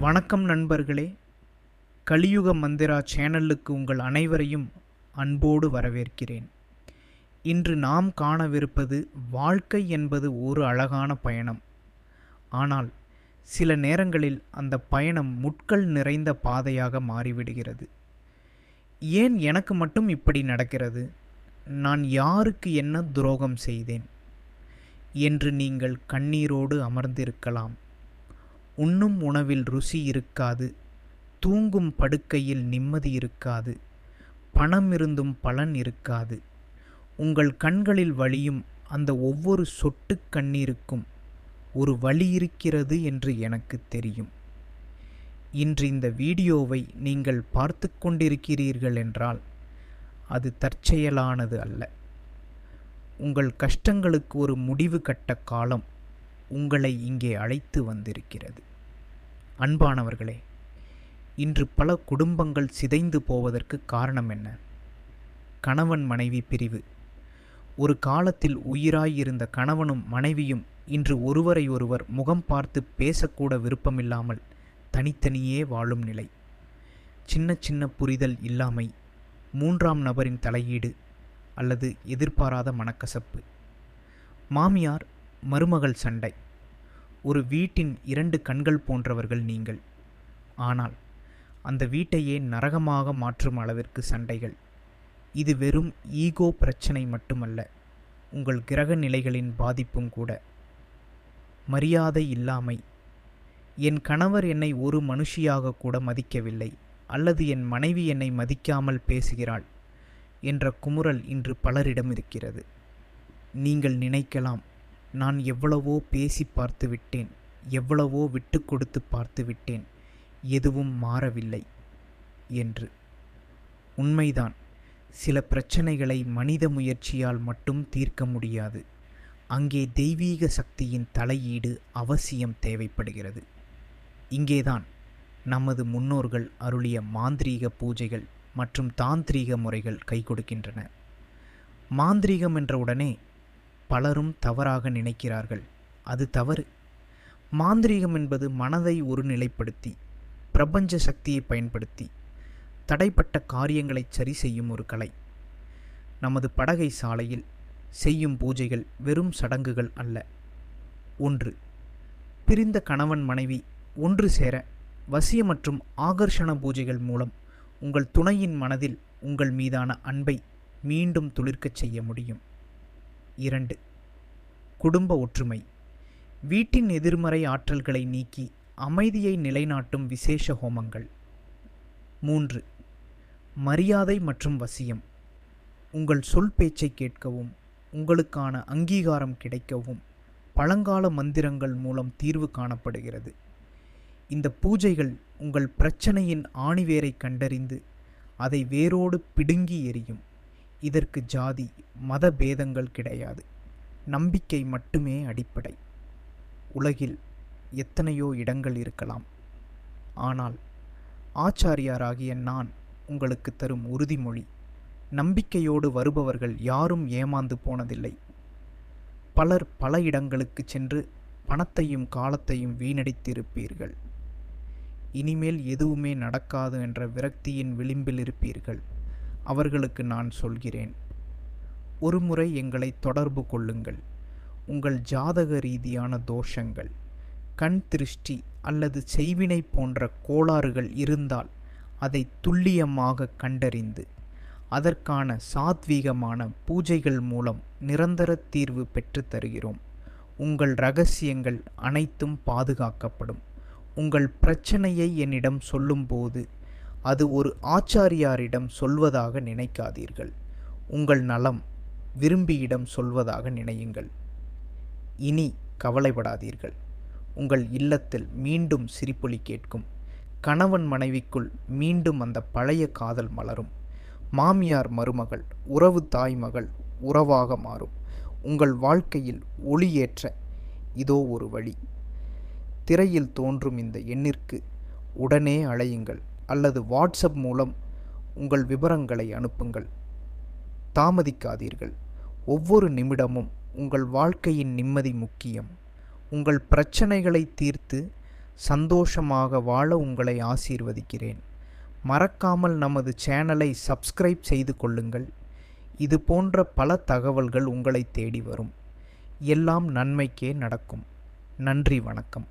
வணக்கம் நண்பர்களே. கலியுக மந்திரா சேனலுக்கு உங்கள் அனைவரையும் அன்போடு வரவேற்கிறேன். இன்று நாம் காணவிருப்பது வாழ்க்கை என்பது ஒரு அழகான பயணம். ஆனால் சில நேரங்களில் அந்த பயணம் முட்கள் நிறைந்த பாதையாக மாறிவிடுகிறது. ஏன் எனக்கு மட்டும் இப்படி நடக்கிறது? நான் யாருக்கு என்ன துரோகம் செய்தேன் என்று நீங்கள் கண்ணீரோடு அமர்ந்திருக்கலாம். உண்ணும் உணவில் ருசி இருக்காது, தூங்கும் படுக்கையில் நிம்மதி இருக்காது, பணம் இருந்தும் பலன் இருக்காது. உங்கள் கண்களில் வழியும் அந்த ஒவ்வொரு சொட்டு கண்ணீருக்கும் ஒரு வழி இருக்கிறது என்று எனக்கு தெரியும். இன்று இந்த வீடியோவை நீங்கள் பார்த்து கொண்டிருக்கிறீர்கள் என்றால் அது தற்செயலானது அல்ல. உங்கள் கஷ்டங்களுக்கு ஒரு முடிவு கட்ட காலம் உங்களை இங்கே அழைத்து வந்திருக்கிறது. அன்பானவர்களே, இன்று பல குடும்பங்கள் சிதைந்து போவதற்கு காரணம் என்ன? கணவன் மனைவி பிரிவு. ஒரு காலத்தில் உயிராயிருந்த கணவனும் மனைவியும் இன்று ஒருவரை ஒருவர் முகம் பார்த்து பேசக்கூட விருப்பமில்லாமல் தனித்தனியே வாழும் நிலை. சின்ன சின்ன புரிதல் இல்லாமை, மூன்றாம் நபரின் தலையீடு அல்லது எதிர்பாராத மனக்கசப்பு. மாமியார் மருமகள் சண்டை. ஒரு வீட்டின் இரண்டு கண்கள் போன்றவர்கள் நீங்கள். ஆனால் அந்த வீட்டையே நரகமாக மாற்றும் அளவிற்கு சண்டைகள். இது வெறும் ஈகோ பிரச்சனை மட்டுமல்ல, உங்கள் கிரக நிலைகளின் பாதிப்பும் கூட. மரியாதை இல்லாமை. என் கணவர் என்னை ஒரு மனுஷியாக கூட மதிக்கவில்லை, அல்லது என் மனைவி என்னை மதிக்காமல் பேசுகிறாள் என்ற குமுறல் இன்று பலரிடம் இருக்கிறது. நீங்கள் நினைக்கலாம், நான் எவ்வளவோ பேசி பார்த்து விட்டேன், எவ்வளவோ விட்டு கொடுத்து பார்த்து விட்டேன், எதுவும் மாறவில்லை என்று. உண்மைதான், சில பிரச்சனைகளை மனித முயற்சியால் மட்டும் தீர்க்க முடியாது. அங்கே தெய்வீக சக்தியின் தலையீடு அவசியம் தேவைப்படுகிறது. இங்கேதான் நமது முன்னோர்கள் அருளிய மாந்திரீக பூஜைகள் மற்றும் தாந்திரீக முறைகள் கை கொடுக்கின்றன. மாந்திரீகம் என்ற உடனே பலரும் தவறாக நினைக்கிறார்கள். அது தவறு. மாந்திரீகம் என்பது மனதை ஒருநிலைப்படுத்தி பிரபஞ்ச சக்தியை பயன்படுத்தி தடைப்பட்ட காரியங்களை சரி செய்யும் ஒரு கலை. நமது படகை சாலையில் செய்யும் பூஜைகள் வெறும் சடங்குகள் அல்ல. 1. பிரிந்த கணவன் மனைவி ஒன்று சேர வசிய மற்றும் ஆகர்ஷண பூஜைகள் மூலம் உங்கள் துணையின் மனதில் உங்கள் மீதான அன்பை மீண்டும் துளிர்க்கச் செய்ய முடியும். 2. குடும்ப ஒற்றுமை. வீட்டின் எதிர்மறை ஆற்றல்களை நீக்கி அமைதியை நிலைநாட்டும் விசேஷ ஹோமங்கள். 3. மரியாதை மற்றும் வசியம். உங்கள் சொல் பேச்சை கேட்கவும் உங்களுக்கான அங்கீகாரம் கிடைக்கவும் பழங்கால மந்திரங்கள் மூலம் தீர்வு காணப்படுகிறது. இந்த பூஜைகள் உங்கள் பிரச்சனையின் ஆணிவேரை கண்டறிந்து அதை வேரோடு பிடுங்கி எறியும். இதற்கு ஜாதி மத பேதங்கள் கிடையாது, நம்பிக்கை மட்டுமே அடிப்படை. உலகில் எத்தனையோ இடங்கள் இருக்கலாம், ஆனால் ஆச்சாரியாராகிய நான் உங்களுக்கு தரும் உறுதிமொழி, நம்பிக்கையோடு வருபவர்கள் யாரும் ஏமாந்து போனதில்லை. பலர் பல இடங்களுக்கு சென்று பணத்தையும் காலத்தையும் வீணடித்திருப்பீர்கள். இனிமேல் எதுவுமே நடக்காது என்ற விரக்தியின் விளிம்பில் இருப்பீர்கள். அவர்களுக்கு நான் சொல்கிறேன், ஒருமுறை எங்களை தொடர்பு கொள்ளுங்கள். உங்கள் ஜாதக ரீதியான தோஷங்கள், கண் திருஷ்டி அல்லது செய்வினை போன்ற கோளாறுகள் இருந்தால் அதை துல்லியமாக கண்டறிந்து அதற்கான சாத்வீகமான பூஜைகள் மூலம் நிரந்தர தீர்வு பெற்று தருகிறோம். உங்கள் இரகசியங்கள் அனைத்தும் பாதுகாக்கப்படும். உங்கள் பிரச்சனையை என்னிடம் சொல்லும்போது அது ஒரு ஆச்சாரியாரிடம் சொல்வதாக நினைக்காதீர்கள். உங்கள் நலம் விரும்பியிடம் சொல்வதாக நினையுங்கள். இனி கவலைப்படாதீர்கள். உங்கள் இல்லத்தில் மீண்டும் சிரிப்பொலி கேட்கும். கணவன் மனைவிக்குள் மீண்டும் அந்த பழைய காதல் மலரும். மாமியார் மருமகள், உறவு தாய்மகள் உறவாக மாறும். உங்கள் வாழ்க்கையில் ஒளியேற்ற இதோ ஒரு வழி. திரையில் தோன்றும் இந்த எண்ணிற்கு உடனே அழையுங்கள் அல்லது வாட்ஸ்அப் மூலம் உங்கள் விவரங்களை அனுப்புங்கள். தாமதிக்காதீர்கள். ஒவ்வொரு நிமிடமும் உங்கள் வாழ்க்கையின் நிம்மதி முக்கியம். உங்கள் பிரச்சனைகளை தீர்த்து சந்தோஷமாக வாழ உங்களை ஆசீர்வதிக்கிறேன். மறக்காமல் நமது சேனலை சப்ஸ்கிரைப் செய்து கொள்ளுங்கள். இது போன்ற பல தகவல்கள் உங்களை தேடி வரும். எல்லாம் நன்மைக்கே நடக்கும். நன்றி, வணக்கம்.